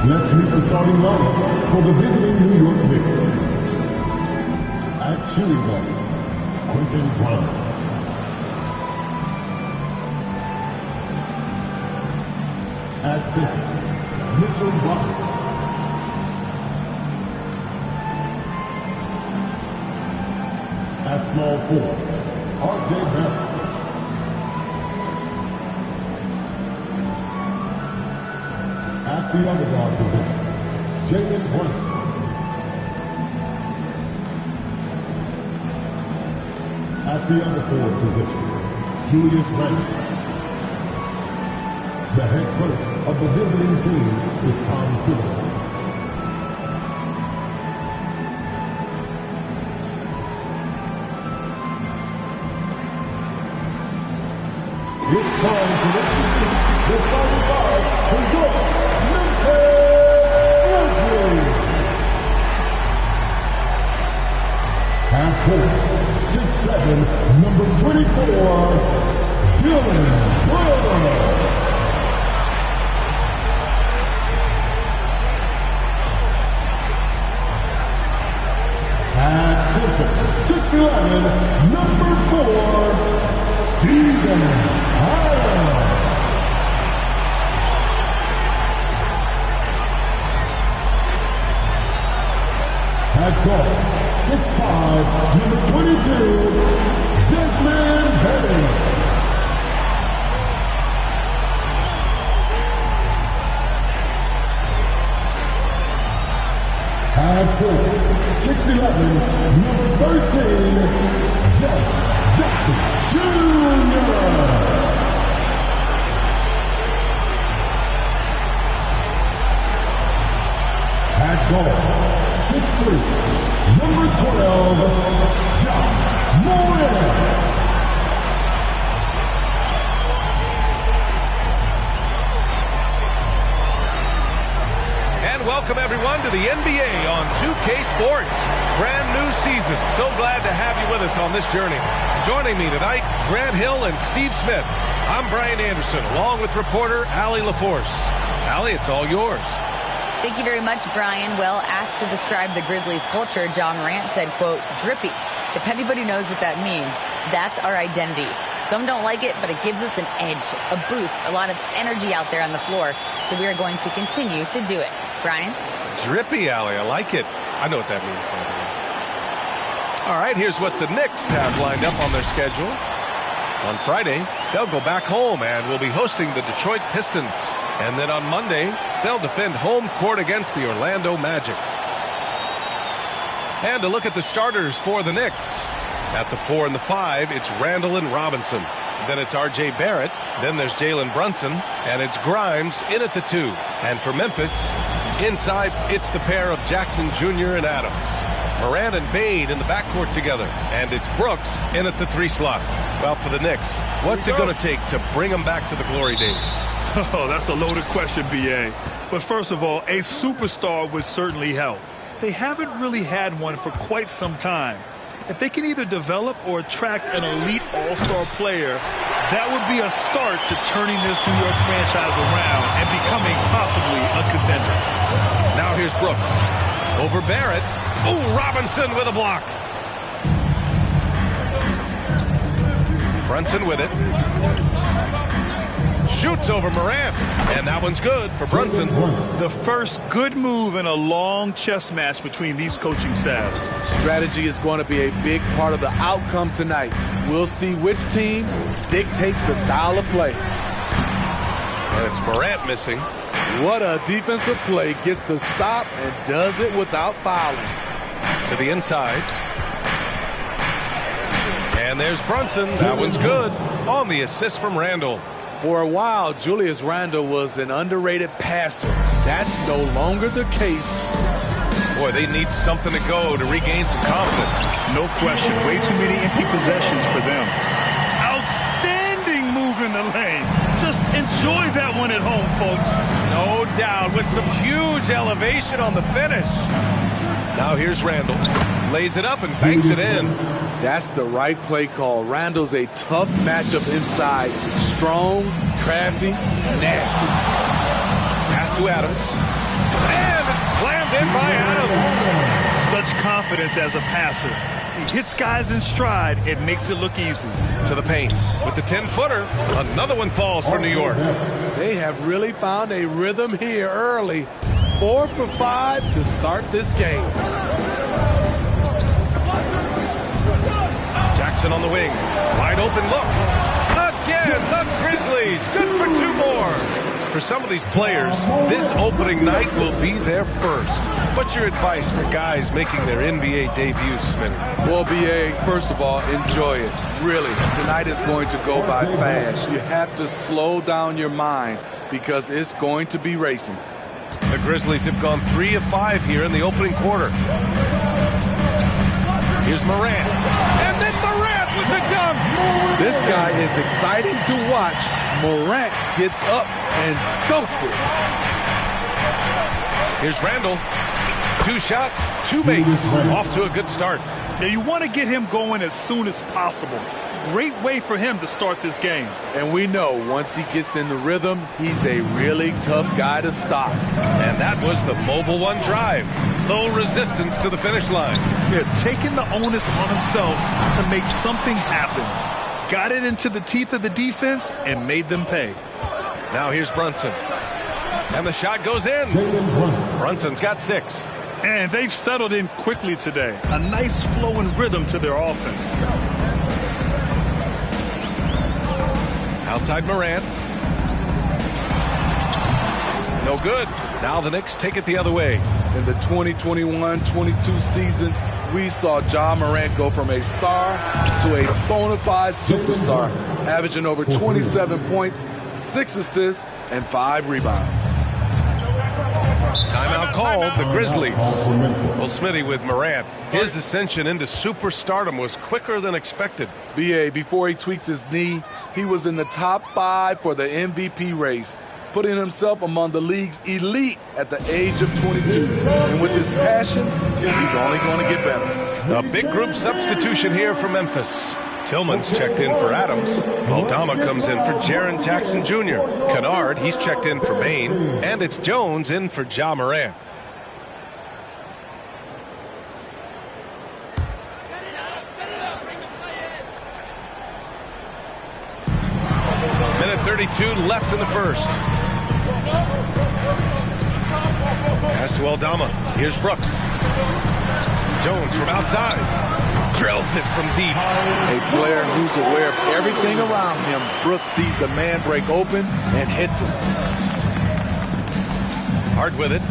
Let's meet the starting lineup for the visiting New York Knicks. At shooting guard, Quentin Grimes. At center, Mitchell Robinson. At small forward, R.J. Barrett. At the other guard position, Jalen Brunson. At the other forward position, Julius Randle. The head coach of the visiting team is Tom Thibodeau. It's time to introduce the starting five for your Memphis Grizzlies. At 4'6'7", number 24, Dylan Brooks. At center, 6'11", number 4, Steven Adams. At guard, 6'5", number 22, Desmond Bane. At 6'11", number 13, Jeff Jackson Jr. At guard, 6'3", number 12, John Moran. And welcome everyone to the NBA on 2K Sports. Brand new season. So glad to have you with us on this journey. Joining me tonight, Grant Hill and Steve Smith. I'm Brian Anderson, along with reporter Allie LaForce. Allie, it's all yours. Thank you very much, Brian. Well, asked to describe the Grizzlies' culture, John Morant said, quote, drippy. If anybody knows what that means, that's our identity. Some don't like it, but it gives us an edge, a boost, a lot of energy out there on the floor. So we are going to continue to do it. Brian? Drippy, Allie. I like it. I know what that means, by the way. All right, here's what the Knicks have lined up on their schedule. On Friday, they'll go back home and will be hosting the Detroit Pistons. And then on Monday, they'll defend home court against the Orlando Magic. And to look at the starters for the Knicks. At the 4 and the 5, it's Randle and Robinson. Then it's R.J. Barrett. Then there's Jalen Brunson. And it's Grimes in at the 2. And for Memphis, inside, it's the pair of Jackson Jr. and Adams. Morant and Bane in the backcourt together. And it's Brooks in at the 3 slot. Well, for the Knicks, what's it going to take to bring them back to the glory days? Oh, that's a loaded question, B.A. But first of all, a superstar would certainly help. They haven't really had one for quite some time. If they can either develop or attract an elite all-star player, that would be a start to turning this New York franchise around and becoming possibly a contender. Now here's Brooks. Over Barrett. Oh, Robinson with a block. Brunson with it. Shoots over Morant. And that one's good for Brunson. The first good move in a long chess match between these coaching staffs. Strategy is going to be a big part of the outcome tonight. We'll see which team dictates the style of play. And it's Morant missing. What a defensive play. Gets the stop and does it without fouling. To the inside. And there's Brunson. That one's good on the assist from Randle. For a while, Julius Randle was an underrated passer. That's no longer the case. Boy, they need something to go to regain some confidence. No question. Way too many empty possessions for them. Outstanding move in the lane. Just enjoy that one at home, folks. No doubt, with some huge elevation on the finish. Now here's Randle. Lays it up and banks it in. That's the right play call. Randle's a tough matchup inside. Strong, crafty, nasty. Pass to Adams. in by Adams. Such confidence as a passer. He hits guys in stride. It makes it look easy. To the paint with the 10-footer. Another one falls for New York. They have really found a rhythm here early. 4 for 5 to start this game. Jackson on the wing. Wide open look. Again, the Grizzlies. Good for 2 more. For some of these players, this opening night will be their first. What's your advice for guys making their NBA debuts, Smitty? Well, B.A., first of all, enjoy it. Really, tonight is going to go by fast. You have to slow down your mind because it's going to be racing. The Grizzlies have gone 3 of 5 here in the opening quarter. Here's Morant. And then Morant with the dunk. This guy is exciting to watch. Morant gets up and dunks it. Here's Randall. 2 shots, 2 makes. Off to a good start. Now you want to get him going as soon as possible. Great way for him to start this game. And we know once he gets in the rhythm, he's a really tough guy to stop. And that was the mobile one drive. Low resistance to the finish line. Yeah, taking the onus on himself to make something happen. Got it into the teeth of the defense and made them pay. Now here's Brunson. And the shot goes in. Brunson's got 6. And they've settled in quickly today. A nice flow and rhythm to their offense. Outside Morant. No good. Now the Knicks take it the other way. In the 2021-22 season, we saw Ja Morant go from a star to a bona fide superstar, averaging over 27 points, 6 assists, and 5 rebounds. Timeout called, the Grizzlies. Well, Smitty with Morant. His ascension into superstardom was quicker than expected. B.A., before he tweaks his knee, he was in the top 5 for the MVP race, putting himself among the league's elite at the age of 22. And with his passion, he's only going to get better. A big group substitution here for Memphis. Tillman's checked in for Adams. Aldama comes in for Jaren Jackson Jr. Kennard, he's checked in for Bain. And it's Jones in for Ja Morant. Minute 32 left in the first. Pass to Aldama. Here's Brooks. Jones from outside. Drills it from deep. A player who's aware of everything around him. Brooks sees the man break open and hits him. Hard with it.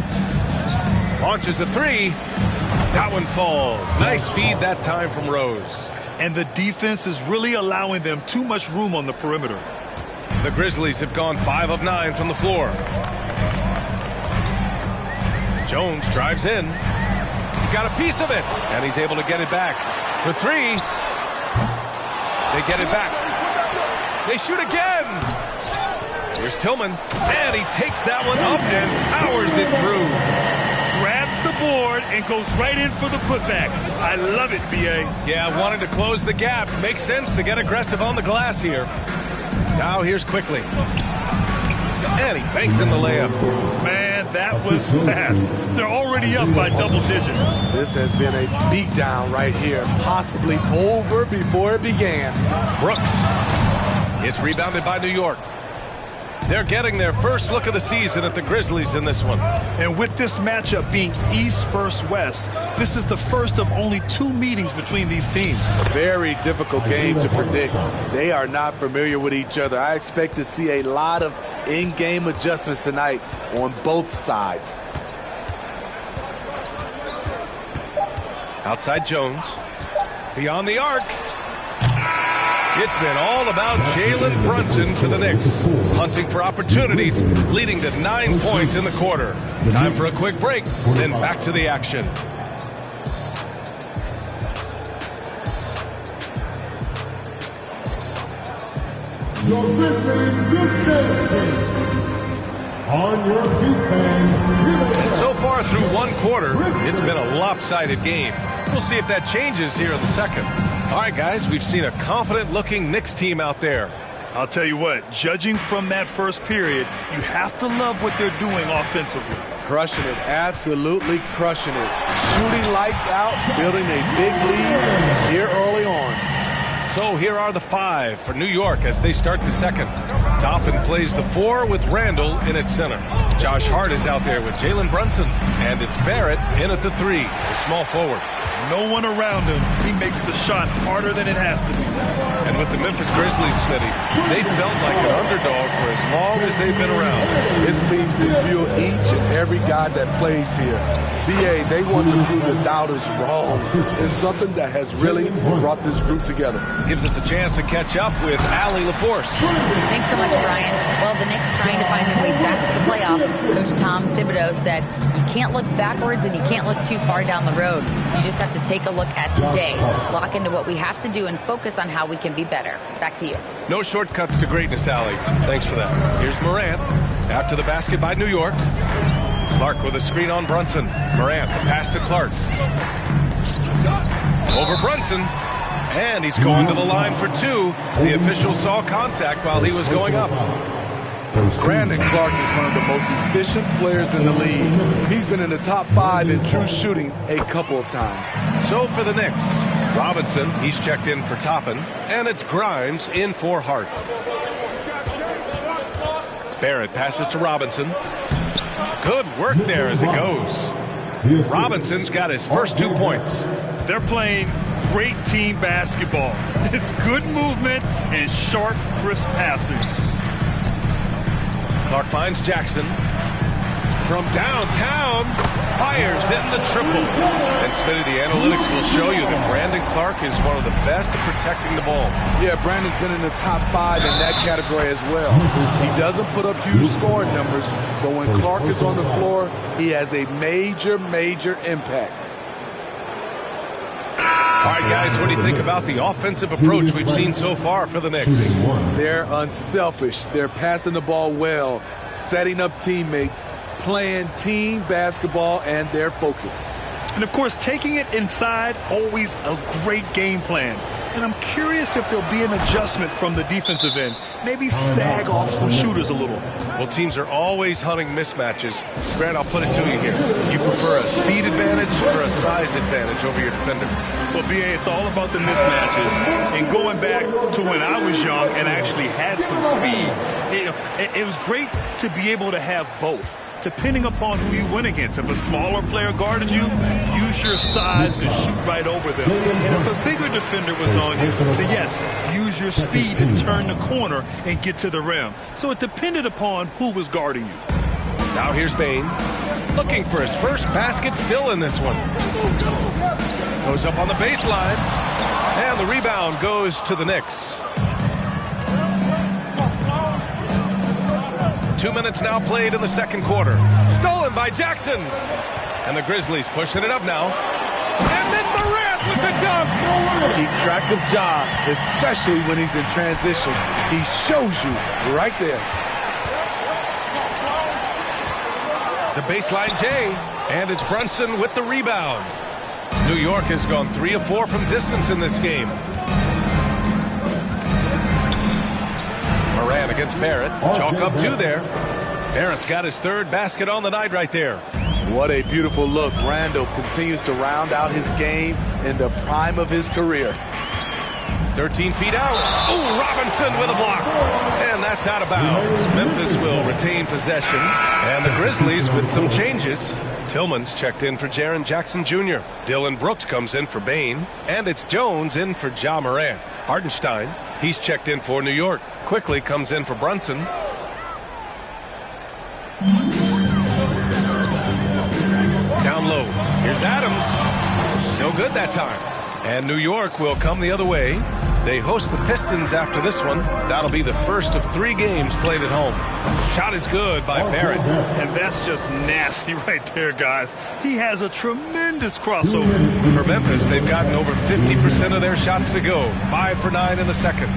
Launches a 3. That one falls. Nice feed that time from Rose. And the defense is really allowing them too much room on the perimeter. The Grizzlies have gone 5 of 9 from the floor. Jones drives in. He got a piece of it. And he's able to get it back. For 3. They get it back. They shoot again. Here's Tillman. And he takes that one up and powers it through. Grabs the board and goes right in for the putback. I love it, B.A. Yeah, wanted to close the gap. Makes sense to get aggressive on the glass here. Now here's Quickly. And he banks in the layup. Man, that was fast. They're already up by double digits. This has been a beatdown right here, possibly over before it began. Brooks. It's rebounded by New York. They're getting their first look of the season at the Grizzlies in this one. And with this matchup being East versus West, this is the first of only 2 meetings between these teams. A very difficult game to predict. They are not familiar with each other. I expect to see a lot of in-game adjustments tonight on both sides. Outside Jones. Beyond the arc. It's been all about Jalen Brunson for the Knicks. Hunting for opportunities, leading to 9 points in the quarter. Time for a quick break, then back to the action. Your Grizzlies, good day. On your feet, fans. And so far through 1 quarter, it's been a lopsided game. We'll see if that changes here in the second. All right, guys, we've seen a confident-looking Knicks team out there. I'll tell you what, judging from that first period, you have to love what they're doing offensively. Crushing it, absolutely crushing it. Shooting lights out, building a big lead here early on. So here are the 5 for New York as they start the second. Toppin plays the 4 with Randall in at center. Josh Hart is out there with Jalen Brunson. And it's Barrett in at the 3, the small forward. No one around him. He makes the shot harder than it has to be. And with the Memphis Grizzlies, Smitty, they felt like an underdog for as long as they've been around. It seems to fuel each and every guy that plays here. BA, they want to prove the doubters wrong. It's something that has really brought this group together. Gives us a chance to catch up with Allie LaForce. Thanks so much, Brian. Well, the Knicks trying to find their way back to the playoffs. Coach Tom Thibodeau said, you can't look backwards and you can't look too far down the road. You just have to take a look at today, lock into what we have to do, and focus on how we can be better. Back to you. No shortcuts to greatness, Allie. Thanks for that. Here's Morant. After the basket by New York. Clark with a screen on Brunson. Morant, the pass to Clark. Over Brunson. And he's going to the line for 2. The official saw contact while he was going up. Brandon Clark is one of the most efficient players in the league. He's been in the top 5 in true shooting a couple of times. So for the Knicks, Robinson, he's checked in for Toppin. And it's Grimes in for Hart. Barrett passes to Robinson. Good work there as it goes. Robinson's got his first 2 points. They're playing great team basketball. It's good movement and sharp, crisp passing. Clark finds Jackson. From downtown, fires in the triple. And Smitty, the analytics will show you that Brandon Clark is one of the best at protecting the ball. Yeah, Brandon's been in the top 5 in that category as well. He doesn't put up huge scoring numbers, but when Clark is on the floor, he has a major, major impact. All right, guys, what do you think about the offensive approach we've seen so far for the Knicks? They're unselfish. They're passing the ball well, setting up teammates, playing team basketball, and their focus. And, of course, taking it inside, always a great game plan. And I'm curious if there'll be an adjustment from the defensive end. Maybe sag off some shooters a little. Well, teams are always hunting mismatches. Grant, I'll put it to you here. You prefer a speed advantage or a size advantage over your defender? Well, BA, it's all about the mismatches. And going back to when I was young and actually had some speed, it was great to be able to have both, depending upon who you went against. If a smaller player guarded you, use your size to shoot right over them. And if a bigger defender was on you, then yes, use your speed to turn the corner and get to the rim. So it depended upon who was guarding you. Now here's Bane, looking for his first basket, still in this one. Goes up on the baseline, and the rebound goes to the Knicks. 2 minutes now played in the second quarter. Stolen by Jackson. And the Grizzlies pushing it up now. And then Morant with the dunk. Keep track of Ja, especially when he's in transition. He shows you right there. The baseline J. And it's Brunson with the rebound. New York has gone 3 of 4 from distance in this game. Morant against Barrett. Chalk up 2 there. Barrett's got his 3rd basket on the night right there. What a beautiful look. Randall continues to round out his game in the prime of his career. 13 feet out. Oh, Robinson with a block. And that's out of bounds. Memphis will retain possession. And the Grizzlies with some changes. Tillman's checked in for Jaren Jackson Jr. Dylan Brooks comes in for Bane. And it's Jones in for Ja Morant. Hartenstein, he's checked in for New York. Quickly comes in for Brunson. Down low. Here's Adams. No good that time. And New York will come the other way. They host the Pistons after this one. That'll be the first of 3 games played at home. Shot is good by Barrett. And that's just nasty right there, guys. He has a tremendous crossover. For Memphis, they've gotten over 50% of their shots to go. 5 for 9 in the second.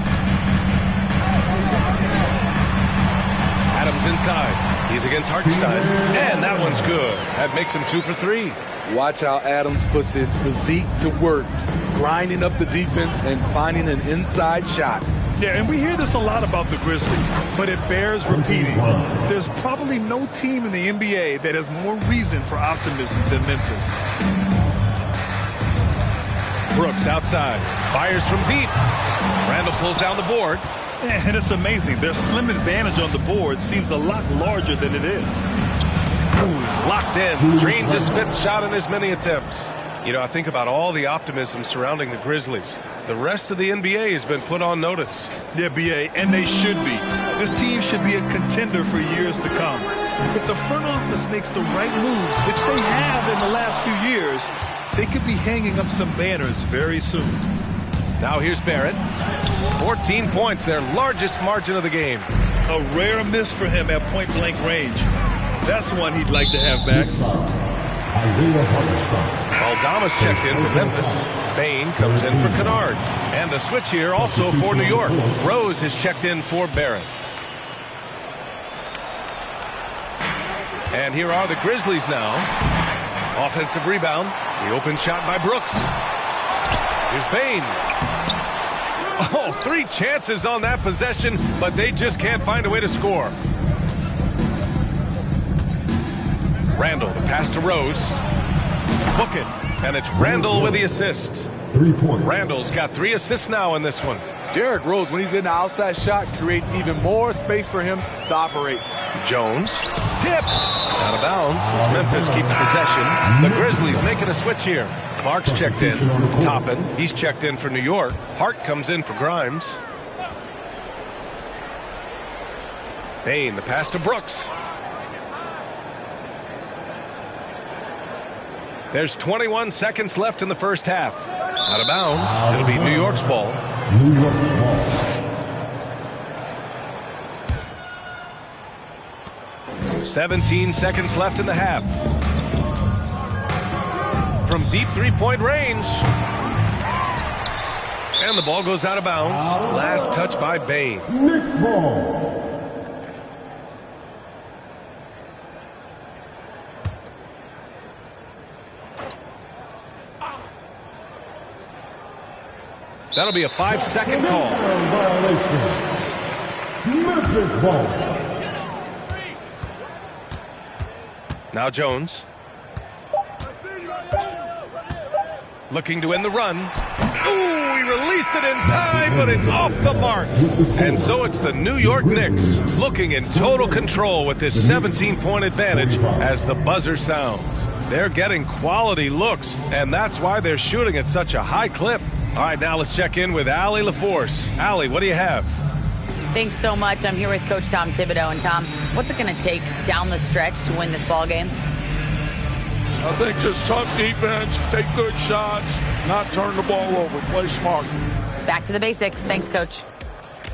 Adams inside. He's against Hartenstein. And that one's good. That makes him 2 for 3. Watch how Adams puts his physique to work, grinding up the defense and finding an inside shot. Yeah, and we hear this a lot about the Grizzlies, but it bears repeating. There's probably no team in the NBA that has more reason for optimism than Memphis. Brooks outside, fires from deep. Randall pulls down the board. And it's amazing. Their slim advantage on the board seems a lot larger than it is. Ooh, he's locked in. Drains his 5th shot in as many attempts. You know, I think about all the optimism surrounding the Grizzlies. The rest of the NBA has been put on notice. Yeah, BA, and they should be. This team should be a contender for years to come. If the front office makes the right moves, which they have in the last few years, they could be hanging up some banners very soon. Now here's Barrett. 14 points, their largest margin of the game. A rare miss for him at point-blank range. That's one he'd like to have back. Aldama's checked in for Memphis. Bain comes in for Kennard. And a switch here also for New York. Rose is checked in for Barrett. And here are the Grizzlies now. Offensive rebound. The open shot by Brooks. Here's Bain. Oh, 3 chances on that possession, but they just can't find a way to score. Randall, the pass to Rose. Book it. And it's Randall with the assist. 3 points. Randall's got 3 assists now in this one. Derrick Rose, when he's in the outside shot, creates even more space for him to operate. Jones tipped out of bounds as Memphis keeps possession. The Grizzlies making a switch here. Clark's checked in. Toppin, he's checked in for New York. Hart comes in for Grimes. Bain, the pass to Brooks. There's 21 seconds left in the first half. Out of bounds. It'll be New York's ball. New York's ball. 17 seconds left in the half. From deep 3-point range. And the ball goes out of bounds. Last touch by Bain. Knicks ball. That'll be a 5-second call. Violation. Memphis ball. Now Jones. Looking to end the run. Ooh, he released it in time, but it's off the mark. And so it's the New York Knicks looking in total control with this 17-point advantage as the buzzer sounds. They're getting quality looks, and that's why they're shooting at such a high clip. All right, now let's check in with Allie LaForce. Allie, what do you have? Thanks so much. I'm here with Coach Tom Thibodeau. And Tom, what's it going to take down the stretch to win this ball game? I think just tough defense, take good shots, not turn the ball over, play smart. Back to the basics. Thanks, Coach.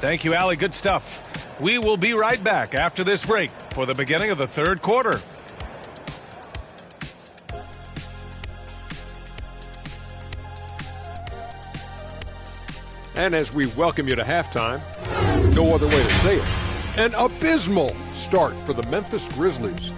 Thank you, Allie. Good stuff. We will be right back after this break for the beginning of the third quarter. And as we welcome you to halftime, no other way to say it, an abysmal start for the Memphis Grizzlies.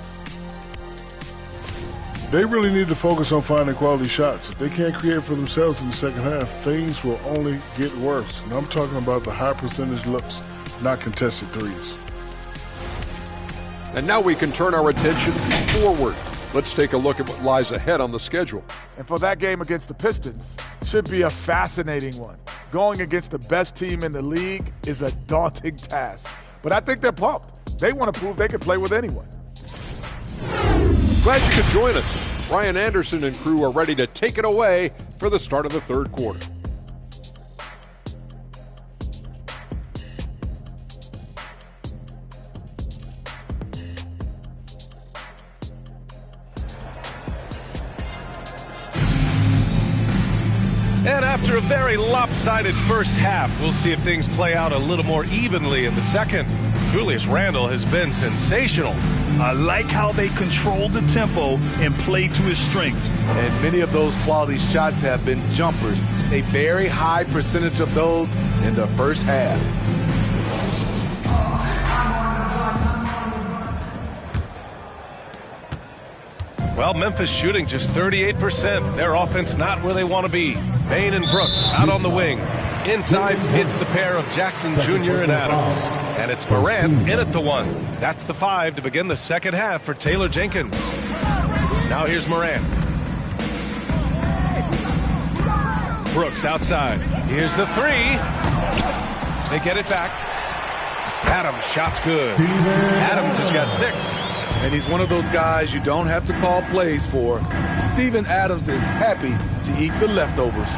They really need to focus on finding quality shots. If they can't create for themselves in the second half, things will only get worse. And I'm talking about the high percentage looks, not contested threes. And now we can turn our attention forward. Let's take a look at what lies ahead on the schedule. And for that game against the Pistons, should be a fascinating one. Going against the best team in the league is a daunting task. But I think they're pumped. They want to prove they can play with anyone. Glad you could join us. Brian Anderson and crew are ready to take it away for the start of the third quarter. And after a very lopsided first half, we'll see if things play out a little more evenly in the second. Julius Randle has been sensational. I like how they control the tempo and play to his strengths. And many of those quality shots have been jumpers. A very high percentage of those in the first half. Well, Memphis shooting just 38%. Their offense not where they want to be. Bain and Brooks out on the wing. Inside, it's the pair of Jackson Jr. and Adams. And it's Morant in at the 1. That's the 5 to begin the second half for Taylor Jenkins. Now here's Morant. Brooks outside. Here's the 3. They get it back. Adams, shot's good. Adams has got 6. And he's one of those guys you don't have to call plays for. Steven Adams is happy to eat the leftovers.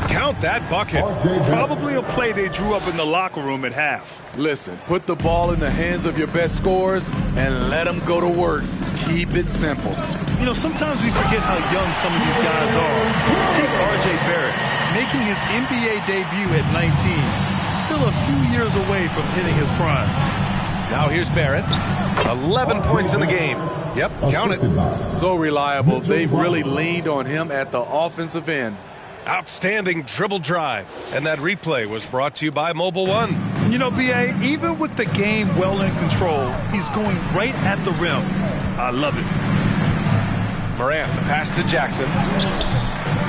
Count that bucket. Probably a play they drew up in the locker room at half. Listen, put the ball in the hands of your best scorers and let them go to work. Keep it simple. You know, sometimes we forget how young some of these guys are. Take R.J. Barrett, making his NBA debut at 19. Still a few years away from hitting his prime. Now here's Barrett. 11 points in the game. Yep, count it. So reliable. They've really leaned on him at the offensive end. Outstanding dribble drive. And that replay was brought to you by Mobile One. You know, B.A., even with the game well in control, he's going right at the rim. I love it. Morant, the pass to Jackson.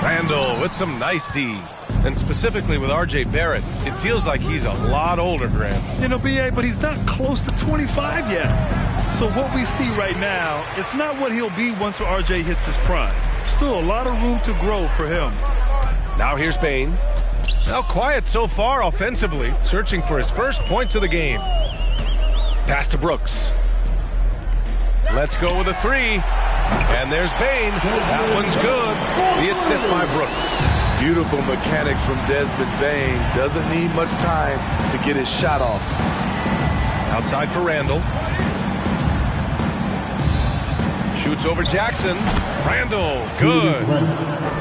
Randall with some nice D. And specifically with R.J. Barrett, it feels like he's a lot older, Grant. You know, B.A., but he's not close to 25 yet. So what we see right now, it's not what he'll be once R.J. hits his prime. Still a lot of room to grow for him. Now here's Bane. Now quiet so far offensively, searching for his first points of the game. Pass to Brooks. Let's go with a 3. And there's Bane. That one's good. The assist by Brooks. Beautiful mechanics from Desmond Bane. Doesn't need much time to get his shot off. Outside for Randall. Shoots over Jackson. Randall, good.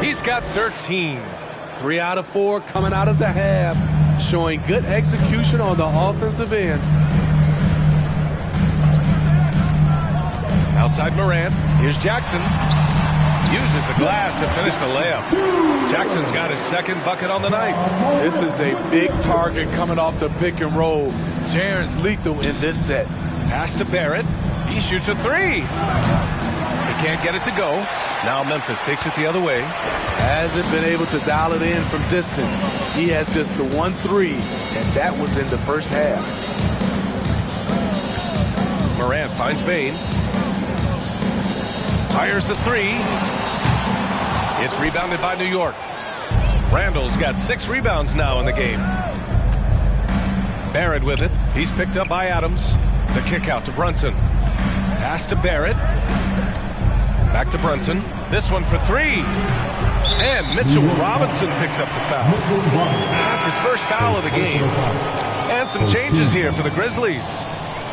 He's got 13. 3 out of 4 coming out of the half, showing good execution on the offensive end. Outside Morant. Here's Jackson. Uses the glass to finish the layup. Jackson's got his second bucket on the night. This is a big target coming off the pick and roll. Jaren's lethal in this set. Pass to Barrett. He shoots a 3. He can't get it to go. Now Memphis takes it the other way. Hasn't been able to dial it in from distance. He has just the 1 3, and that was in the first half. Morant finds Bane. Fires the 3. It's rebounded by New York. Randall's got 6 rebounds now in the game. Barrett with it. He's picked up by Adams. The kick out to Brunson. Pass to Barrett. Back to Brunson. This one for 3. And Mitchell Robinson picks up the foul. That's his first foul of the game. And some changes here for the Grizzlies.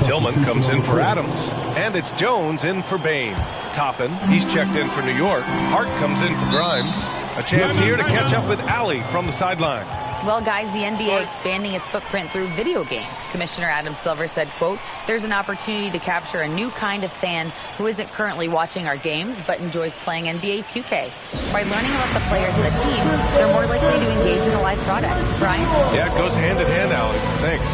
Tillman comes in for Adams. And it's Jones in for Bane. Toppin, he's checked in for New York. Hart comes in for Grimes. A chance here to catch up with Allie from the sideline. Well, guys, the NBA expanding its footprint through video games. Commissioner Adam Silver said, quote, "There's an opportunity to capture a new kind of fan who isn't currently watching our games but enjoys playing NBA 2K. By learning about the players and the teams, they're more likely to engage in a live product." Brian? Yeah, it goes hand in hand, Allie. Thanks.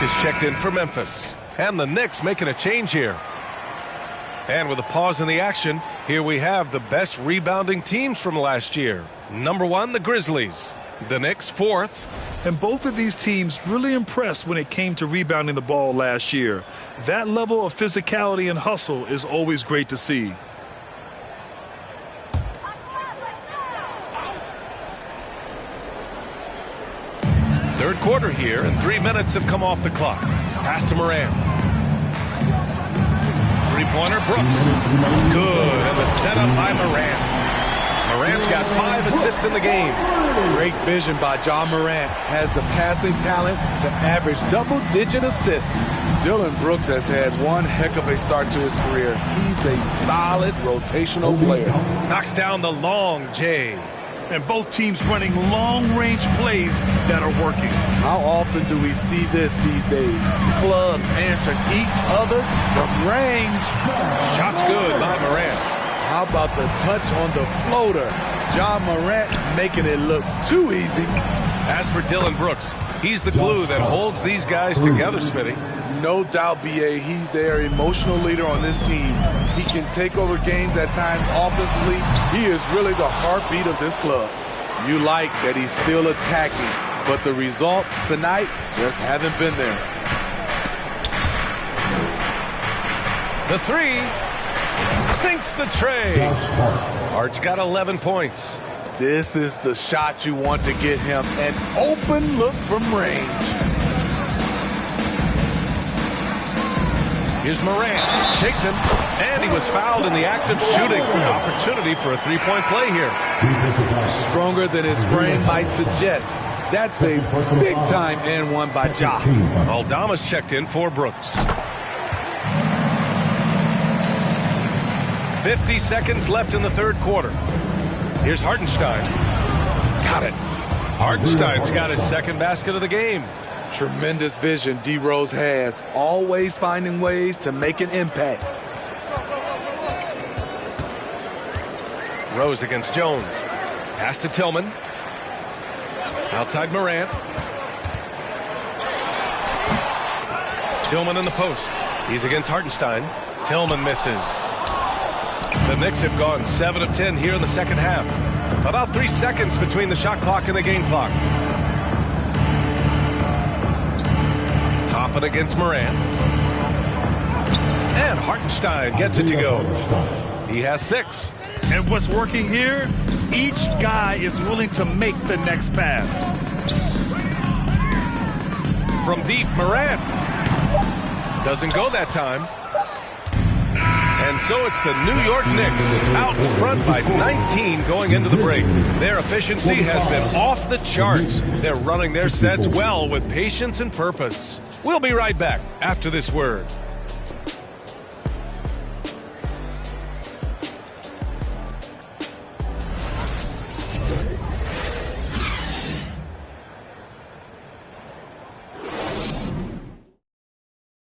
Is checked in for Memphis. And the Knicks making a change here. And with a pause in the action, here we have the best rebounding teams from last year. Number 1, the Grizzlies. The Knicks, 4th. And both of these teams really impressed when it came to rebounding the ball last year. That level of physicality and hustle is always great to see. Third quarter here, and 3 minutes have come off the clock. Pass to Morant. Three-pointer, Brooks. Good, and the setup by Morant. Morant's got 5 assists in the game. Great vision by John Morant. Has the passing talent to average double-digit assists. Dillon Brooks has had one heck of a start to his career. He's a solid rotational player. Knocks down the long J. And both teams running long-range plays that are working. How often do we see this these days? Clubs answering each other from range. Shot's good by Morant. How about the touch on the floater? John Morant making it look too easy. As for Dillon Brooks, he's the glue that holds these guys together, Smitty. No doubt, B.A., he's their emotional leader on this team. He can take over games at times offensively. He is really the heartbeat of this club. You like that he's still attacking, but the results tonight just haven't been there. The three sinks the tray. Hart's got 11 points. This is the shot you want to get him. An open look from range. Here's Morant. Shakes him. And he was fouled in the act of shooting. Opportunity for a three-point play here. Stronger than his frame might suggest. That's a big-time and one by Ja. Aldama's checked in for Brooks. 50 seconds left in the third quarter. Here's Hartenstein. Got it. Hartenstein's got his second basket of the game. Tremendous vision D. Rose has. Always finding ways to make an impact. Rose against Jones. Pass to Tillman. Outside Morant. Tillman in the post. He's against Hartenstein. Tillman misses. The Knicks have gone 7 of 10 here in the second half. About 3 seconds between the shot clock and the game clock. Toppin against Morant. And Hartenstein gets it to go. He has 6. And what's working here? Each guy is willing to make the next pass. From deep, Morant. Doesn't go that time. And so it's the New York Knicks out in front by 19 going into the break. Their efficiency has been off the charts. They're running their sets well with patience and purpose. We'll be right back after this word.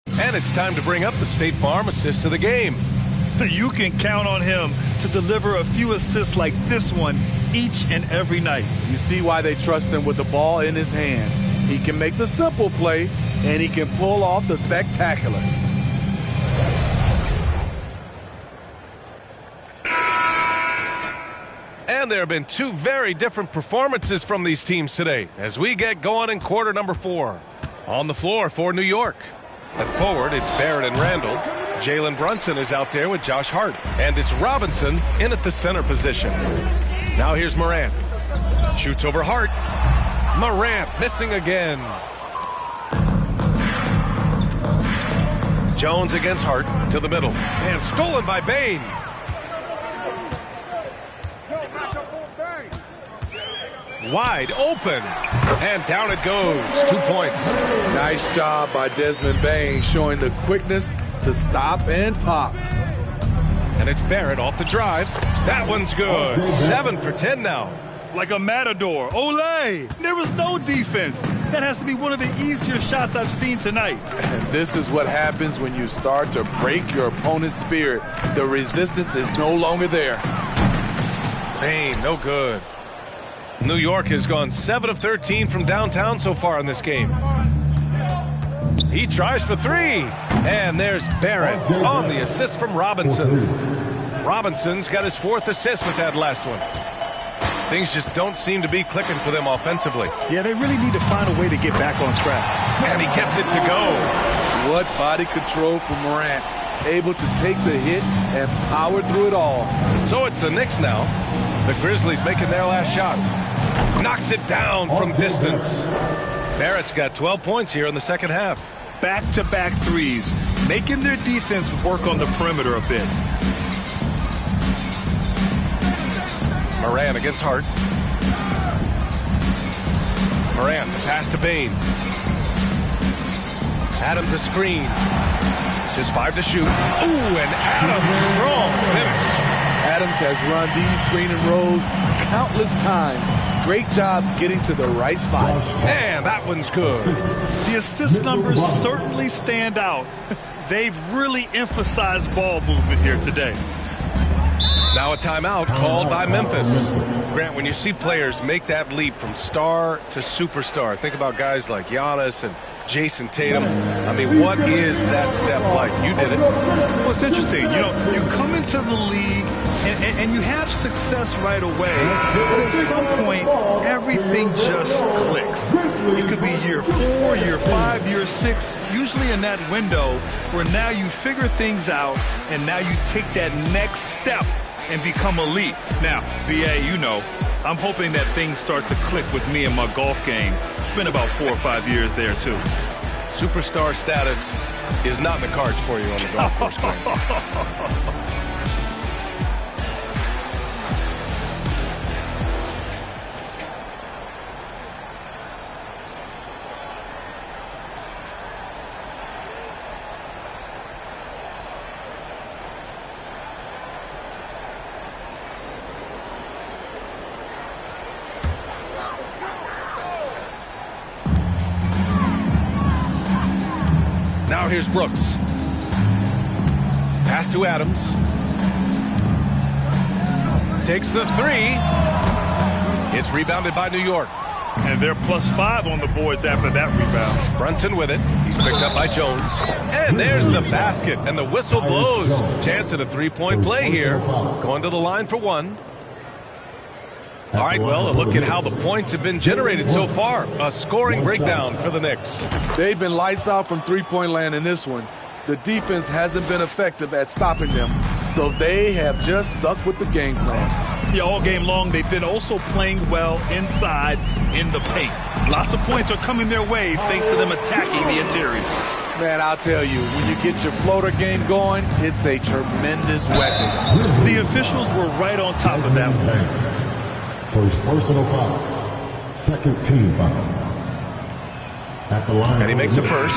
And it's time to bring up the State Farm assist of the game. You can count on him to deliver a few assists like this one each and every night. You see why they trust him with the ball in his hands. He can make the simple play, and he can pull off the spectacular. And there have been 2 very different performances from these teams today as we get going in quarter number 4. On the floor for New York. At forward, it's Barrett and Randall. Jalen Brunson is out there with Josh Hart. And it's Robinson in at the center position. Now here's Morant. Shoots over Hart. Morant missing again. Jones against Hart to the middle. And stolen by Bain. Wide open. And down it goes. 2 points. Nice job by Desmond Bain showing the quickness to stop and pop. And it's Barrett off the drive. That one's good. 7 for 10 now. Like a matador. Olay! There was no defense. That has to be one of the easier shots I've seen tonight. And this is what happens when you start to break your opponent's spirit. The resistance is no longer there. Bain, no good. New York has gone 7 of 13 from downtown so far in this game. He tries for 3. And there's Barrett on the assist from Robinson. Robinson's got his 4th assist with that last one. Things just don't seem to be clicking for them offensively. Yeah, they really need to find a way to get back on track. And he gets it to go. What body control from Morant. Able to take the hit and power through it all. So it's the Knicks now. The Grizzlies making their last shot. Knocks it down from distance. Barrett's got 12 points here in the second half. back-to-back threes, making their defense work on the perimeter a bit. Moran against Hart. Moran, pass to Bain. Adams a screen. Just 5 to shoot. Ooh, and Adams strong finish. Adams has run these screen and rolls countless times. Great job getting to the right spot. And that one's good. The assist numbers certainly stand out. They've really emphasized ball movement here today. Now a timeout called by Memphis. Grant, when you see players make that leap from star to superstar, think about guys like Giannis and Jason Tatum. I mean, what is that step like? You did it. Well, it's interesting. You know, you come into the league and you have success right away, but at some point, everything just clicks. It could be year 4, year 5, year 6, usually in that window where now you figure things out and now you take that next step and become elite. Now, BA, you know, I'm hoping that things start to click with me in my golf game. It's been about 4 or 5 years there, too. Superstar status is not in the cards for you on the golf course, Grant. Now here's Brooks. Pass to Adams. Takes the 3. It's rebounded by New York. And they're +5 on the boards after that rebound. Brunson with it. He's picked up by Jones. And there's the basket. And the whistle blows. Chance at a 3-point play here. Going to the line for 1. All right, well, a look at how the points have been generated so far. A scoring breakdown for the Knicks. They've been lights out from three-point land in this one. The defense hasn't been effective at stopping them, so they have just stuck with the game plan. Yeah, all game long, they've been also playing well inside in the paint. Lots of points are coming their way thanks to them attacking the interior. Man, I'll tell you, when you get your floater game going, it's a tremendous weapon. The officials were right on top of that one. First personal foul. Second team foul. At the line. And he makes a first.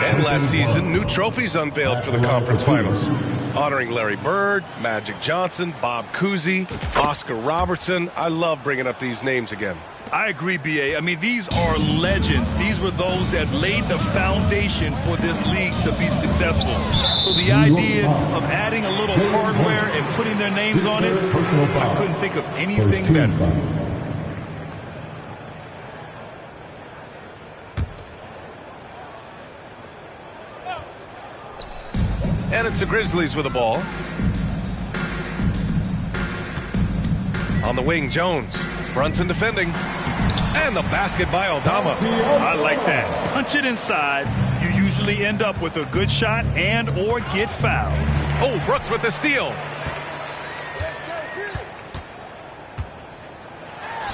And last season, new trophies unveiled for the conference finals. Honoring Larry Bird, Magic Johnson, Bob Cousy, Oscar Robertson. I love bringing up these names again. I agree, BA. I mean, these are legends. These were those that laid the foundation for this league to be successful. So the idea of adding a little hardware and putting their names on it, I couldn't think of anything better. And it's the Grizzlies with the ball. On the wing, Jones. Brunson defending. And the basket by Aldama. I like that. Punch it inside. You usually end up with a good shot and or get fouled. Oh, Brooks with the steal.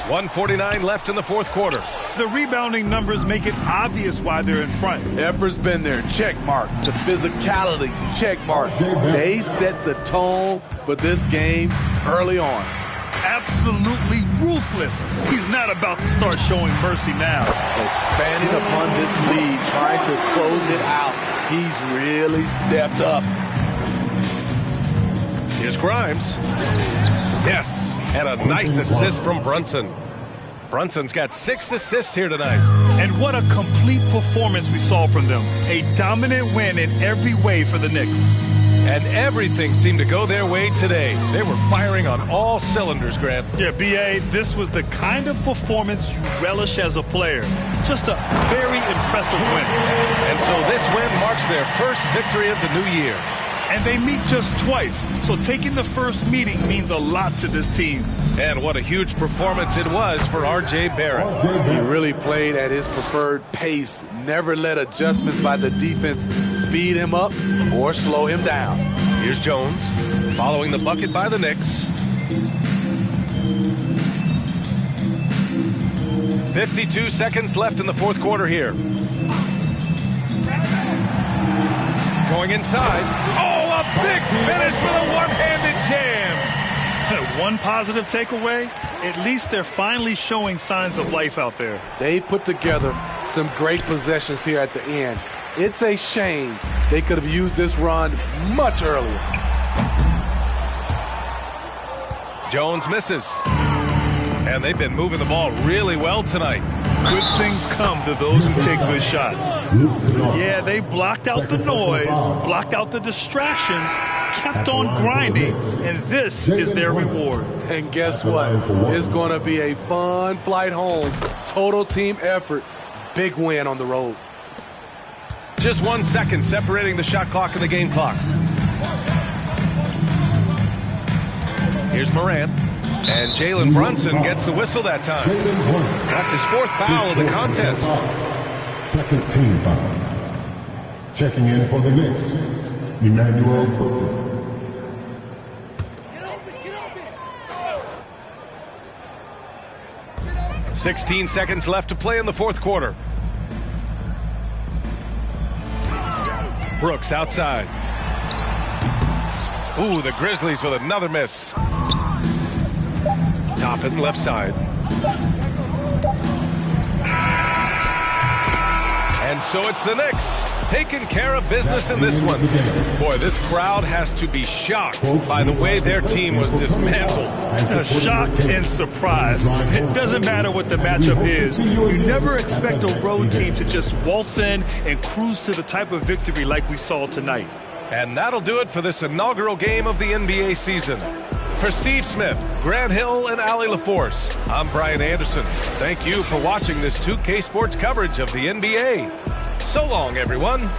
1:49 left in the fourth quarter. The rebounding numbers make it obvious why they're in front. Effort's been there, check mark. The physicality, check mark. They set the tone for this game early on. Absolutely ruthless. He's not about to start showing mercy now. Expanding upon this lead, trying to close it out. He's really stepped up. Here's Grimes. Yes, and a nice assist from Brunson. Brunson's got 6 assists here tonight. And what a complete performance we saw from them. A dominant win in every way for the Knicks. And everything seemed to go their way today. They were firing on all cylinders, Grant. Yeah, B.A., this was the kind of performance you relish as a player. Just a very impressive win. And so this win marks their first victory of the new year. And they meet just twice, so taking the first meeting means a lot to this team. And what a huge performance it was for R.J. Barrett. He really played at his preferred pace, never let adjustments by the defense speed him up or slow him down. Here's Jones, following the bucket by the Knicks. 52 seconds left in the fourth quarter here. Going inside. Oh, a big finish with a one-handed jam. One positive takeaway, at least they're finally showing signs of life out there. They put together some great possessions here at the end. It's a shame they could have used this run much earlier. Jones misses. And they've been moving the ball really well tonight. Good things come to those who take good shots. Yeah, they blocked out the noise, blocked out the distractions, kept on grinding, and this is their reward. And guess what? It's going to be a fun flight home. Total team effort. Big win on the road. Just 1 second separating the shot clock and the game clock. Here's Morant. And Jalen Brunson gets the whistle that time. That's his 4th foul of the contest. Second team foul. Checking in for the Knicks, Nba2k23. 16 seconds left to play in the 4th quarter. Brooks outside. Ooh, the Grizzlies with another miss. Toppin left side. And so it's the Knicks taking care of business in this one. Boy, this crowd has to be shocked by the way their team was dismantled. Shocked and surprised. It doesn't matter what the matchup is. You never expect a road team to just waltz in and cruise to the type of victory like we saw tonight. And that'll do it for this inaugural game of the NBA season. For Steve Smith, Grant Hill, and Allie LaForce, I'm Brian Anderson. Thank you for watching this 2K Sports coverage of the NBA. So long, everyone.